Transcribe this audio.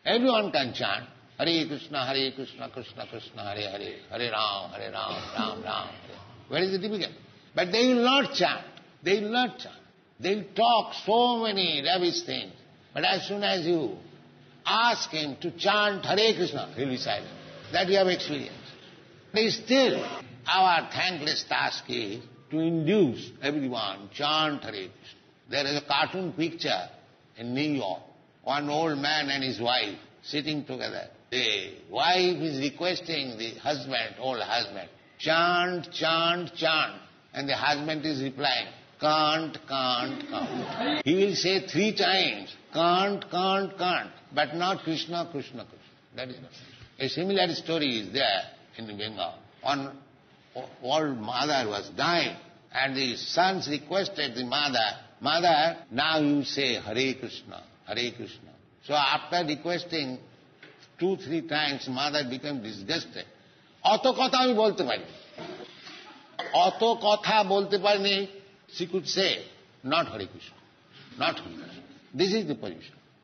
Everyone can chant Hare Krishna, Krishna Krishna, Hare Hare, Hare Ram, Ram Ram. Where is the difficult? But they will not chant. They will not chant. They will talk so many rubbish things. But as soon as you ask him to chant Hare Krishna, he will be silent. That we have experienced. But still, our thankless task is to induce everyone chant Hare Krishna. There is a cartoon picture in New York. One old man and his wife sitting together. The wife is requesting the husband, old husband, chant, chant, chant. And the husband is replying, can't. He will say 3 times, can't, but not Krishna, Krishna, Krishna. That is not. A similar story is there in Bengal. One old mother was dying, and the sons requested the mother, now you say Hare Krishna, Hare Krishna. So after requesting 2-3 times, mother became disgusted. Oto kotha ami bolte pari. Oto kotha bolte parini, she could say, not Hare Krishna, not Hare Krishna. This is the position.